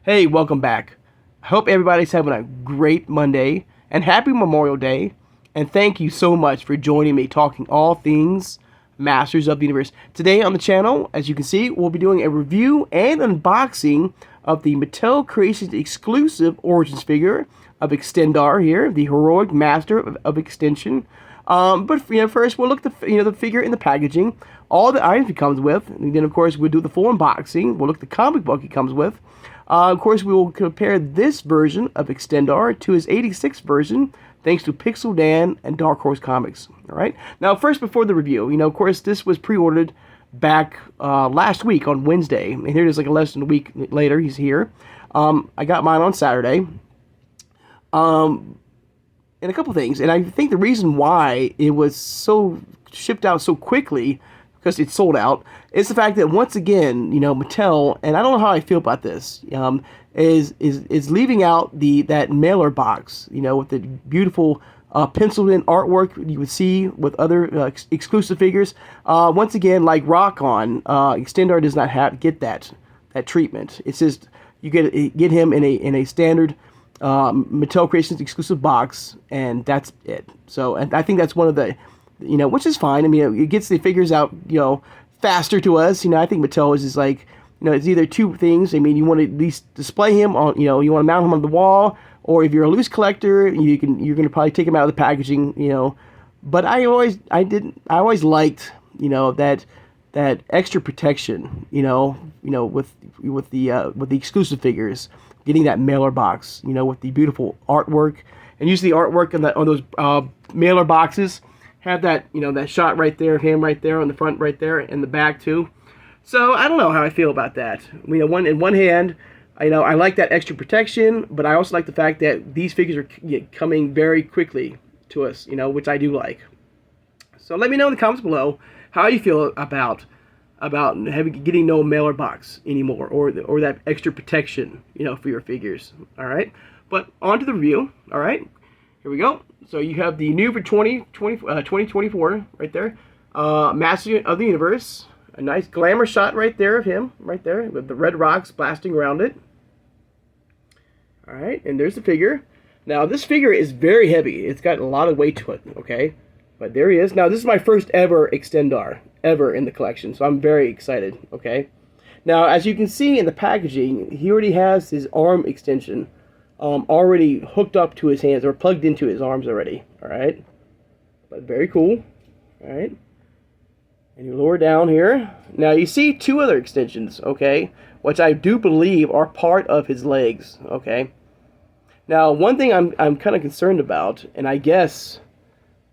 Hey, welcome back. I hope everybody's having a great Monday and happy Memorial Day. And thank you so much for joining me talking all things Masters of the Universe. Today on the channel, as you can see, we'll be doing a review and unboxing of the Mattel Creations exclusive Origins figure of Extendar here, the heroic master of extension. But first we'll look at the figure in the packaging, all the items it comes with, and then of course we'll do the full unboxing. We'll look at the comic book it comes with. Of course, we will compare this version of Extendar to his '86 version, thanks to Pixel Dan and Dark Horse Comics. All right. Now, first, before the review, of course, this was pre-ordered back last week on Wednesday, and here it is, like less than a week later. He's here. I got mine on Saturday. And a couple things, and I think the reason why it was so shipped out so quickly, because it's sold out, is the fact that once again, Mattel, and I don't know how I feel about this, is leaving out that mailer box, with the beautiful penciled in artwork you would see with other exclusive figures. Once again, like Rock On, Extendar does not get that treatment. It's just you get him in a standard Mattel Creations exclusive box, and that's it. So, and I think that's one of the, which is fine. I mean, it gets the figures out, faster to us. I think Mattel is just like, it's either two things. I mean, you want to at least display him on, you want to mount him on the wall, or if you're a loose collector, you're going to probably take him out of the packaging, But I always liked, that extra protection, with the exclusive figures, getting that mailer box, with the beautiful artwork, and usually the artwork on those mailer boxes have that, that shot right there of him right there on the front right there, and the back too. So I don't know how I feel about that. In one hand, I like that extra protection, but I also like the fact that these figures are coming very quickly to us, which I do like. So let me know in the comments below how you feel about getting no mailer box anymore, or that extra protection, for your figures. All right, but on to the review. All right, here we go. So you have the new for 2024 right there, Master of the Universe. A nice glamour shot right there of him, right there, with the red rocks blasting around it. All right, and there's the figure. Now, this figure is very heavy. It's got a lot of weight to it, okay? But there he is. Now, this is my first ever Extendar, ever in the collection, so I'm very excited, okay? Now, as you can see in the packaging, he already has his arm extension already hooked up to his hands, or plugged into his arms already, all right? But very cool, all right? And you lower down here. Now you see two other extensions, okay, which I do believe are part of his legs, okay. Now one thing I'm kind of concerned about, and I guess,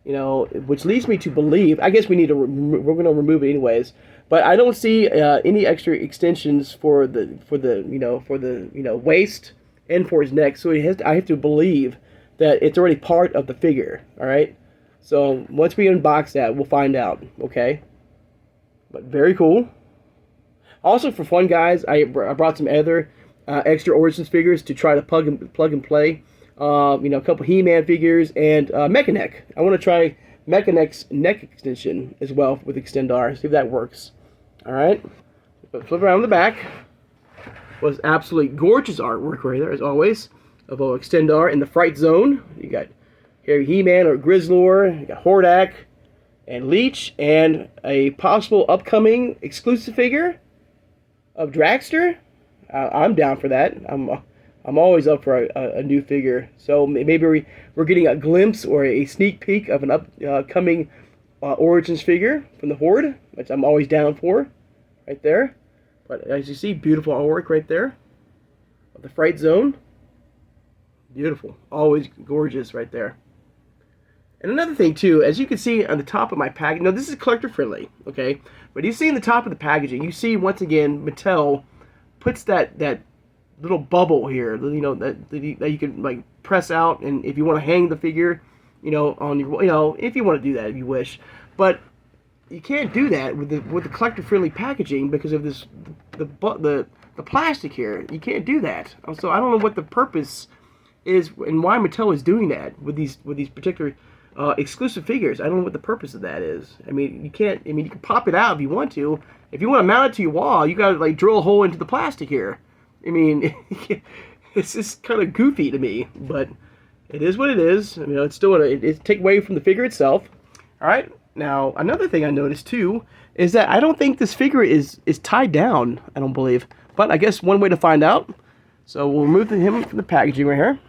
which leads me to believe, I guess we're going to remove it anyways, but I don't see any extra extensions for the waist and for his neck. So I have to believe that it's already part of the figure, all right. So once we unbox that, we'll find out, okay. But very cool. Also, for fun, guys, I brought some other extra Origins figures to try to plug and play. A couple He-Man figures and Mechanic. I want to try Mechanic's neck extension as well with Extendar. See if that works. All right. Flip around the back. Was absolutely gorgeous artwork right there, as always, of Extendar in the Fright Zone. You got here He-Man or Grizzlor. You got Hordak and Leech, and a possible upcoming exclusive figure of Dragster. I'm down for that. I'm always up for a new figure. So maybe we're getting a glimpse or a sneak peek of an upcoming Origins figure from the Horde, which I'm always down for, right there. But as you see, beautiful artwork right there of the Fright Zone. Beautiful, always gorgeous right there. And another thing too, as you can see on the top of my package, now this is collector friendly, okay? But you see in the top of the packaging, you see once again Mattel puts that little bubble here, that you can like press out, and if you want to hang the figure, on your, if you want to do that if you wish, but you can't do that with the collector friendly packaging because of this the plastic here. You can't do that. So I don't know what the purpose is and why Mattel is doing that with these particular exclusive figures. I don't know what the purpose of that is. I mean, you can pop it out if you want to. If you want to mount it to your wall, you got to like drill a hole into the plastic here. I mean, it's just kind of goofy to me, but it is what it is. I mean, it's still it's take away from the figure itself. All right. Now, another thing I noticed too is that I don't think this figure is tied down. I don't believe, but I guess one way to find out. So we'll remove him from the packaging right here.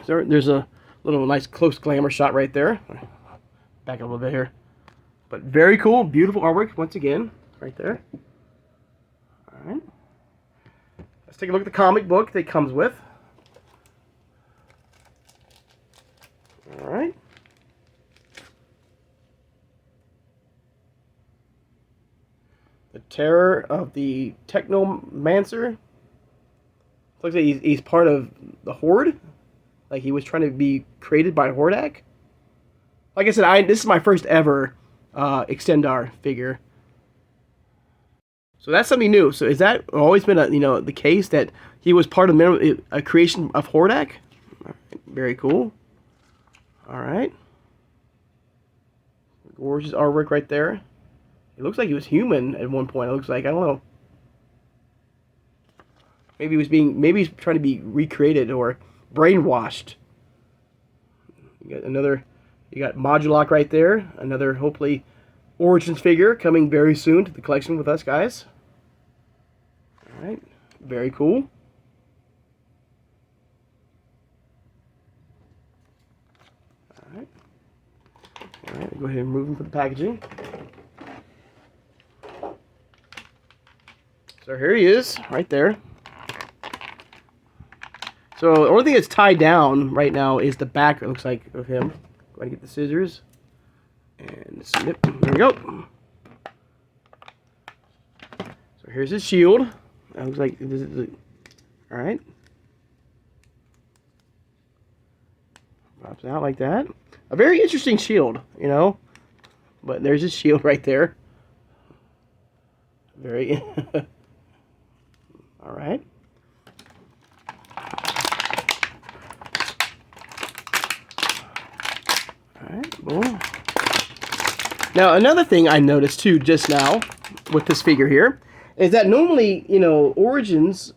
So there's a little nice close glamour shot right there. Back up a little bit here, but very cool, beautiful artwork once again, right there. All right. Let's take a look at the comic book that it comes with. All right. The Terror of the Technomancer. Looks like he's part of the Horde. Like he was trying to be created by Hordak. Like I said, this is my first ever Extendar figure. So that's something new. So is that always been the case that he was part of a creation of Hordak? Very cool. All right. Gorgeous artwork right there. It looks like he was human at one point. It looks like, I don't know. Maybe he's trying to be recreated or brainwashed. You got Modulok right there. Another hopefully Origins figure coming very soon to the collection with us guys. All right, very cool. All right, go ahead and remove him from the packaging. So here he is, right there. So the only thing that's tied down right now is the back, it looks like, of him. Go ahead and get the scissors. And snip. There we go. So here's his shield. That looks like this is alright. Pops out like that. A very interesting shield, you know. But there's his shield right there. Very alright. Alright, boom. Now, another thing I noticed too just now with this figure here is that normally, Origins,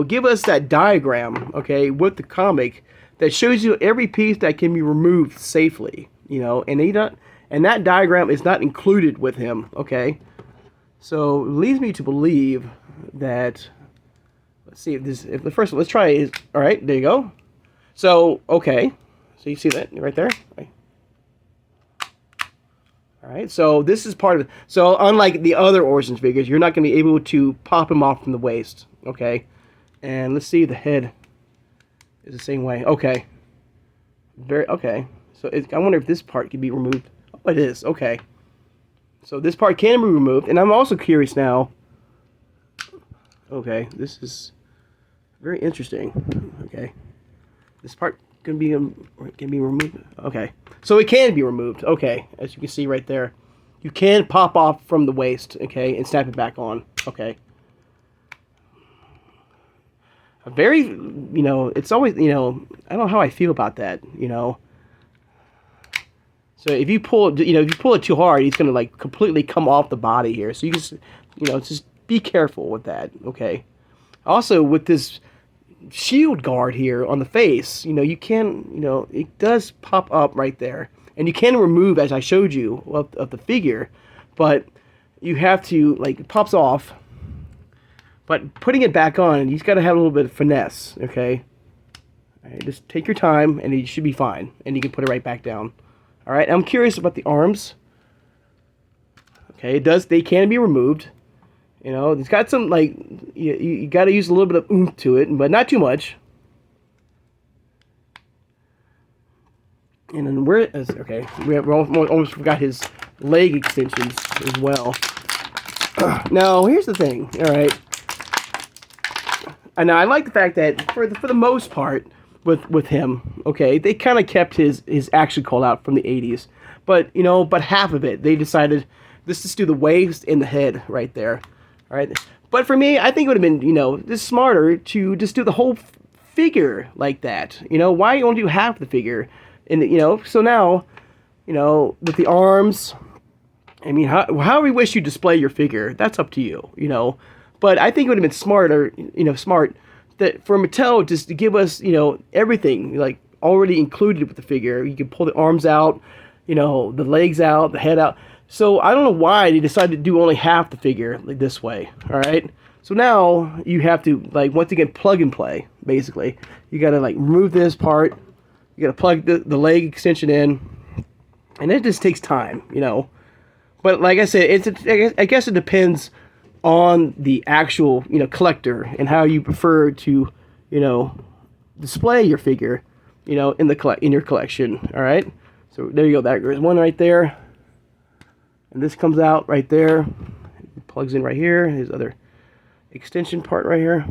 give us that diagram, okay, with the comic that shows you every piece that can be removed safely, and that diagram is not included with him, okay? So, it leads me to believe that, let's see if the first one, let's try it. All right, there you go. So, okay. So you see that right there? Right. Alright, so this is part of it. So unlike the other Origins figures, you're not going to be able to pop him off from the waist. Okay. And let's see, the head is the same way. Okay. Okay. So I wonder if this part can be removed. Oh, it is. Okay. So this part can be removed. And I'm also curious now. Okay. This is very interesting. Okay. This part can be removed. Okay, so it can be removed. Okay, as you can see right there, you can pop off from the waist. Okay, and snap it back on. Okay. A very, it's always, I don't know how I feel about that. So if you pull, it too hard, it's gonna like completely come off the body here. So you just, just be careful with that. Okay. Also with this shield guard here on the face, you can, it does pop up right there, and you can remove, as I showed you, of the figure, but you have to, like, it pops off, but putting it back on, you've got to have a little bit of finesse. Okay, all right, just take your time and you should be fine, and you can put it right back down. All right, I'm curious about the arms. Okay, they can be removed. It's got some, like, you got to use a little bit of oomph to it, but not too much. And then okay, we almost forgot his leg extensions as well. Now, here's the thing, all right. And I like the fact that for the most part with him, okay, they kind of kept his action call out from the 80s. But, but half of it, they decided, let's just do the waist and the head right there. All right, but for me, I think it would have been, just smarter to just do the whole figure like that. Why only do half the figure? And so now, with the arms, I mean, however you wish you display your figure, that's up to you. But I think it would have been smarter, smart that for Mattel just to give us, everything like already included with the figure. You can pull the arms out, the legs out, the head out. So I don't know why they decided to do only half the figure like this way. All right. So now you have to like once again plug and play. Basically, you got to like remove this part. You got to plug the leg extension in, and it just takes time, But like I said, I guess it depends on the actual collector and how you prefer to display your figure in your collection. All right, so there you go. There's one right there, and this comes out right there. It plugs in right here. His other extension part right here.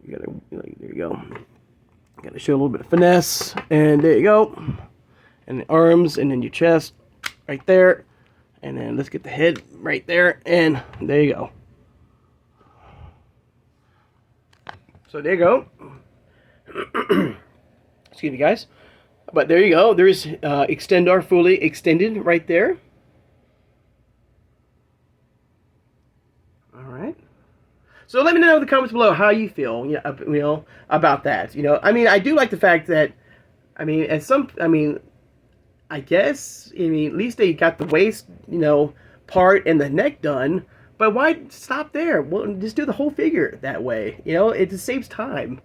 You gotta there you go. Gotta show a little bit of finesse, and there you go. And the arms, and then your chest right there. And then let's get the head right there, and there you go. So there you go. Excuse me, guys. But there you go. There's Extendar fully extended right there. All right. So let me know in the comments below how you feel, about that. I mean, I do like the fact that, I guess, at least they got the waist, part and the neck done. But why stop there? Well, just do the whole figure that way. It just saves time.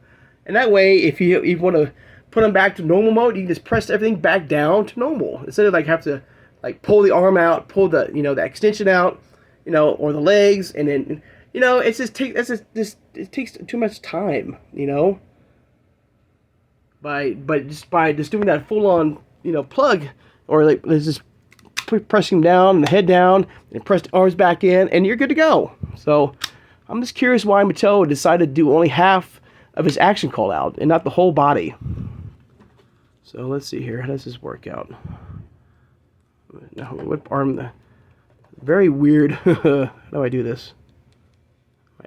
And that way, if you want to put them back to normal mode, you can just press everything back down to normal instead of like have to like pull the arm out, pull the the extension out, or the legs, and then it takes too much time, by just doing that full on plug, or like just pressing down, the head down, and press the arms back in, and you're good to go. So I'm just curious why Mattel decided to do only half of his action call out and not the whole body. So let's see here. How does this work out? Now, what arm? Very weird. How do I do this?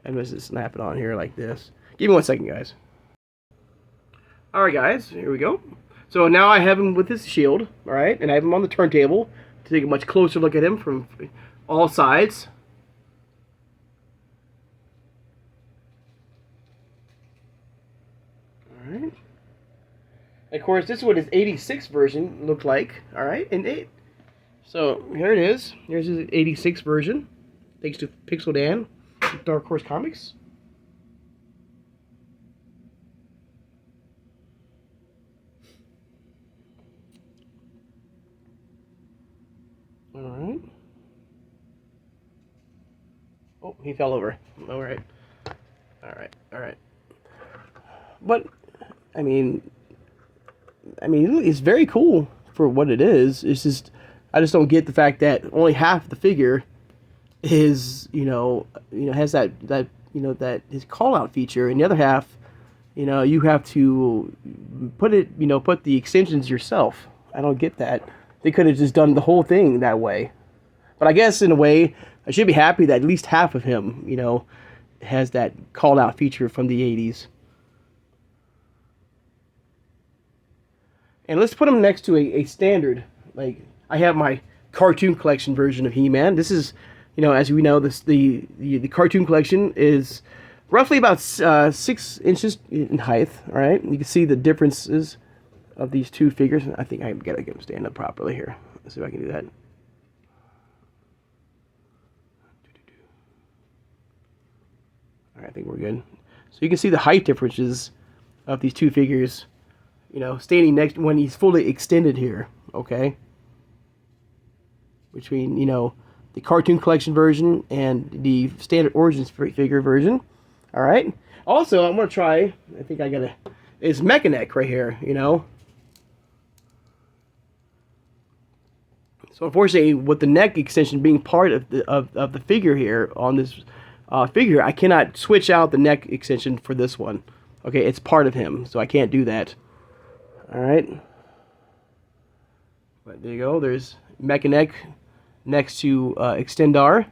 I'm just snap it on here like this. Give me 1 second, guys. Alright, guys. Here we go. So now I have him with his shield, alright? And I have him on the turntable to take a much closer look at him from all sides. Alright. Of course, this is what his 86 version looked like, alright? So here it is. Here's his 86 version. Thanks to Pixel Dan, Dark Horse Comics. Alright. Oh, he fell over. Alright. Alright. But, I mean, it's very cool for what it is. It's just, I just don't get the fact that only half the figure is, has that his call out feature, and the other half, you have to put the extensions yourself. I don't get that. They could have just done the whole thing that way. But I guess in a way, I should be happy that at least half of him, has that call out feature from the 80s. And let's put him next to a standard. Like, I have my cartoon collection version of He-Man. This is, as we know, the cartoon collection is roughly about 6 inches in height. All right, you can see the differences of these two figures. I think I gotta get them stand up properly here. Let's see if I can do that. All right, I think we're good. So you can see the height differences of these two figures, standing next when he's fully extended here. Okay, between the cartoon collection version and the standard origins figure version. All right. Also, I'm gonna try. I think I gotta. Is Mechaneck right here, So unfortunately, with the neck extension being part of the figure here on this figure, I cannot switch out the neck extension for this one. Okay, it's part of him, so I can't do that. All right. But there you go. There's Mechaneck next to Extendar.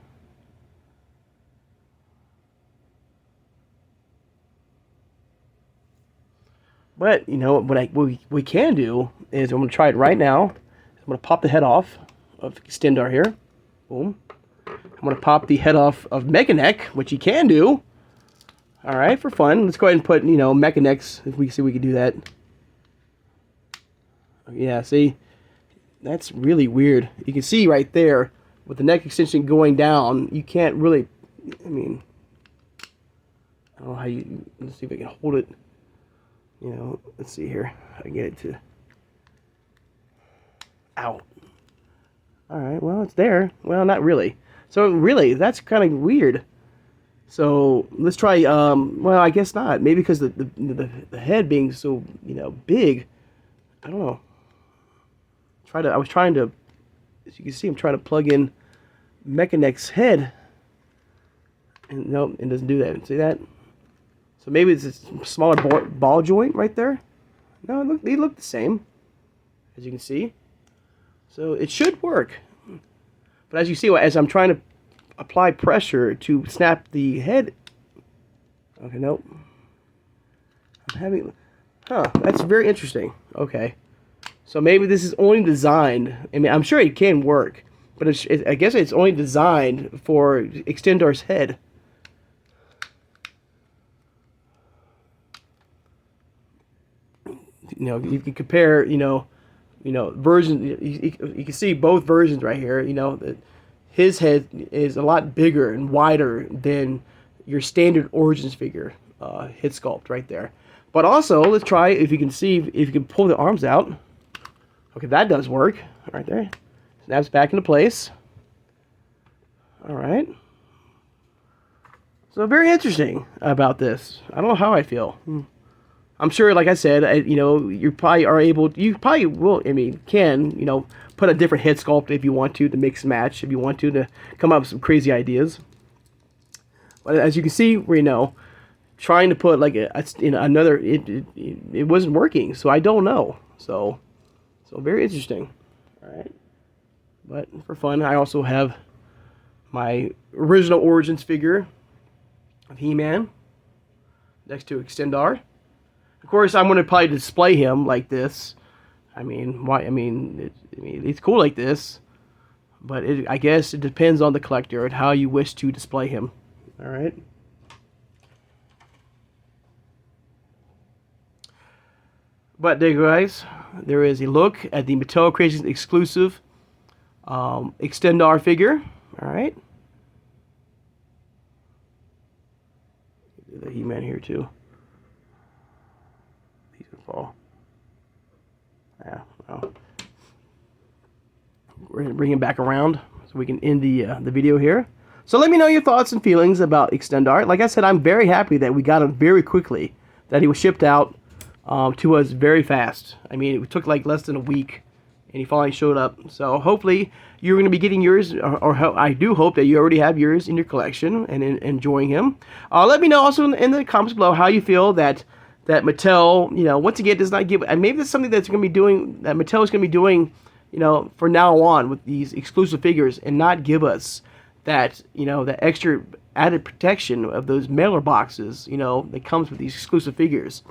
But what we can do is I'm going to try it right now. I'm going to pop the head off of Extendar here. Boom. I'm going to pop the head off of Mechaneck, which you can do. All right, for fun. Let's go ahead and put, Mechanecks, if we see we can do that. Yeah, see? That's really weird. You can see right there, with the neck extension going down, you can't really, I don't know how you, let's see if I can hold it. Let's see here. I can get it to, out. All right, well, it's there. Well, not really. So really, that's kind of weird. So let's try. Well, I guess not. Maybe because the head being so big. I don't know. I was trying to. As you can see, I'm trying to plug in Mechaneck's head, and nope, it doesn't do that. See that? So maybe it's a smaller ball joint right there. No, they look the same, as you can see. So it should work. But as you see, as I'm trying to apply pressure to snap the head. Okay, nope. I'm having. That's very interesting. Okay. So maybe this is only designed. I mean, I'm sure it can work, but I guess it's only designed for Extendar's head. You can compare, versions. You can see both versions right here. His head is a lot bigger and wider than your standard Origins figure head sculpt right there. But also, let's try if you can see if you can pull the arms out. Okay, that does work right there. Snaps back into place. All right. So very interesting about this. I don't know how I feel. I'm sure, like I said, you probably are able. You probably will. Can put a different head sculpt if you want to mix and match. If you want to come up with some crazy ideas. But as you can see, trying to put like another, it wasn't working. So I don't know. So very interesting. All right. But for fun, I also have my original Origins figure of He-Man next to Extendar. Of course, I'm going to probably display him like this. Why? It's cool like this, but I guess it depends on the collector and how you wish to display him. All right. But there you go, guys. There is a look at the Mattel Creations exclusive Extendar figure. All right. The He-Man here too. He's gonna fall. Yeah. Well. We're gonna bring him back around so we can end the video here. So let me know your thoughts and feelings about Extendar. Like I said, I'm very happy that we got him very quickly. That he was shipped out to us very fast. It took like less than a week, and he finally showed up. So hopefully you're going to be getting yours, or I do hope that you already have yours in your collection and enjoying him. Let me know also in the comments below how you feel that Mattel, once again, does not give. And maybe that's something that's going to be doing, that Mattel is going to be doing, for now on with these exclusive figures, and not give us that, that extra added protection of those mailer boxes, that comes with these exclusive figures.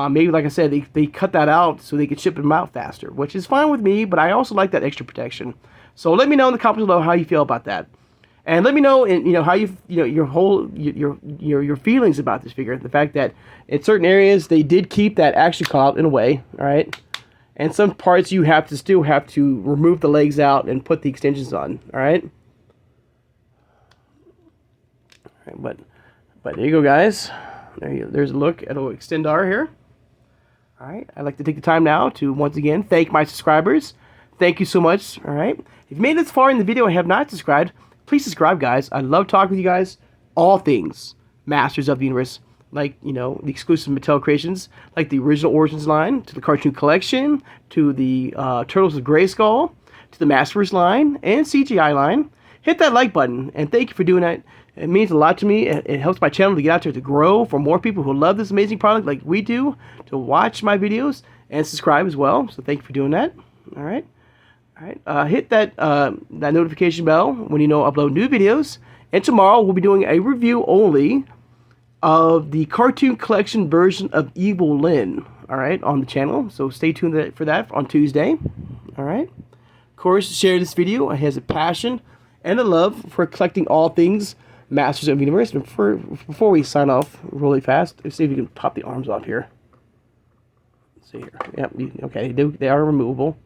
Maybe, like I said, they cut that out so they could ship them out faster, which is fine with me, but I also like that extra protection. So let me know in the comments below how you feel about that. And let me know, how your feelings about this figure. The fact that in certain areas they did keep that action clout in a way, all right? And some parts you still have to remove the legs out and put the extensions on, all right? All right, but there you go, guys. There's a look at a Extendar here. All right, I'd like to take the time now to once again thank my subscribers. Thank you so much. All right, if you made it this far in the video and have not subscribed, please subscribe, guys. I love talking with you guys. All things Masters of the Universe, like the exclusive Mattel creations, like the original Origins line, to the cartoon collection, to the Turtles of Grayskull, to the Masters line and CGI line. Hit that like button, and thank you for doing that. It means a lot to me. It helps my channel to get out there to grow for more people who love this amazing product like we do, to watch my videos and subscribe as well. So thank you for doing that. All right. Hit that notification bell when you upload new videos. And tomorrow we'll be doing a review only of the cartoon collection version of Evil Lyn. All right, on the channel. So stay tuned for that on Tuesday. All right. Of course, share this video. It has a passion and a love for collecting all things Masters of the Universe. Before we sign off really fast, let's see if we can pop the arms off here. Let's see here. Yep, okay, they are removable.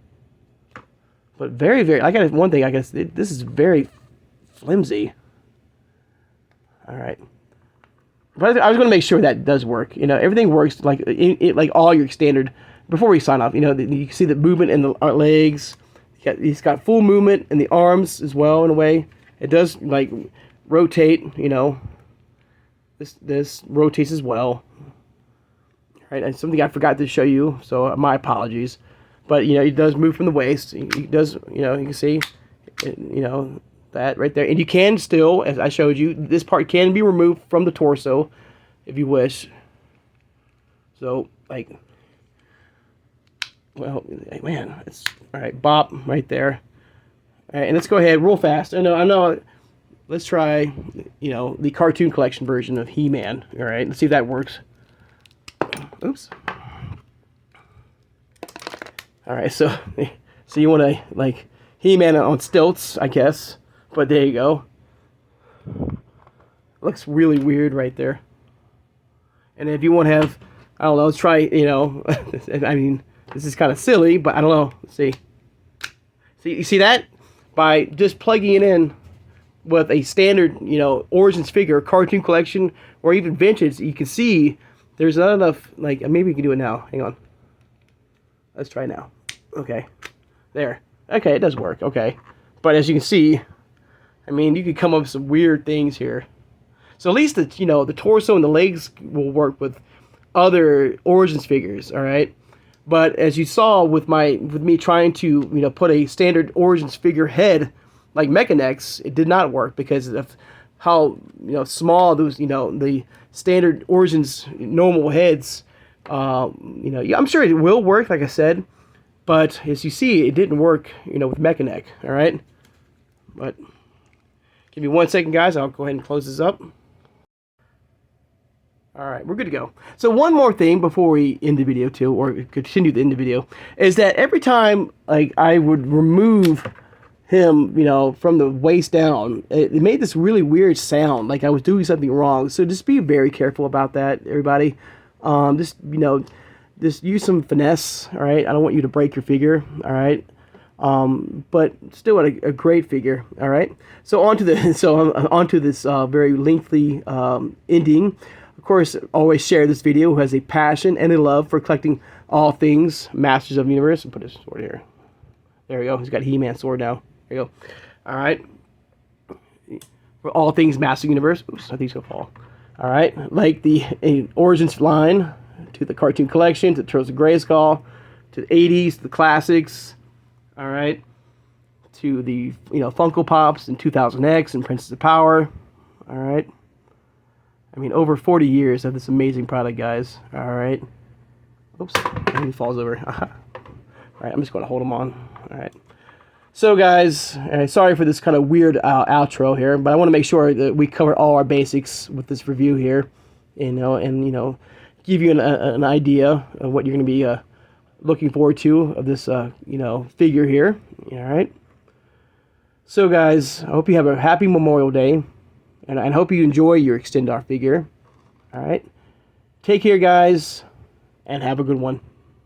But very, very, I got one thing, I guess, this is very flimsy. Alright. But I was going to make sure that does work. You know, everything works like like all your standard. Before we sign off, you know, you can see the movement in the legs. He's got full movement in the arms as well, in a way. It does, like, rotate, you know. This rotates as well. Right, and something I forgot to show you, so my apologies. But, you know, it does move from the waist. It does, you know, you can see, you know, that right there. And you can still, as I showed you, this part can be removed from the torso if you wish. So, like, well, man, it's, all right, bop right there. All right, and let's go ahead real fast. I know, let's try, you know, the cartoon collection version of He-Man. All right, let's see if that works. Oops. Alright, so you want to, like, He-Man on stilts, I guess. But there you go. Looks really weird right there. And if you want to have, I don't know, let's try, you know, I mean, this is kind of silly, but I don't know. Let's see. See, you see that? By just plugging it in with a standard, you know, Origins figure, cartoon collection, or even vintage, you can see there's not enough, like, maybe we can do it now. Hang on. Let's try now. Okay. There. Okay, it does work. Okay. But as you can see, I mean, you could come up with some weird things here. So at least, you know, the torso and the legs will work with other Origins figures, all right? But as you saw with me trying to, you know, put a standard Origins figure head like Mechanics, it did not work because of how, you know, small those, you know, the standard Origins normal heads. You know, I'm sure it will work, like I said, but as you see, it didn't work, you know, with Mechanic, all right? But give me 1 second, guys. I'll go ahead and close this up. All right, we're good to go. So one more thing before we end the video, too, or continue to end the video, is that every time, like, I would remove him, you know, from the waist down, it made this really weird sound, like I was doing something wrong. So just be very careful about that, everybody. Just, you know, just use some finesse, all right? I don't want you to break your figure, all right? But still a great figure, all right? So onto this very lengthy ending. Of course, always share this video who has a passion and a love for collecting all things Masters of the Universe. And put his sword here. There we go. He's got a He-Man sword now. There you go. All right. For all things Masters of the Universe. Oops, I think he's going to fall. All right. Like the Origins line to the cartoon collection, to Turtles of Grayskull, to the 80s, to the classics. All right. To the, you know, Funko Pops and 2000X and Princess of Power. All right. I mean, over 40 years of this amazing product, guys. All right. Oops. He falls over. All right. I'm just going to hold him on. All right. So, guys, sorry for this kind of weird outro here, but I want to make sure that we cover all our basics with this review here, you know, and, you know, give you an idea of what you're going to be looking forward to of this, you know, figure here. All right. So, guys, I hope you have a happy Memorial Day. And I hope you enjoy your Extendar figure. All right. Take care, guys, and have a good one.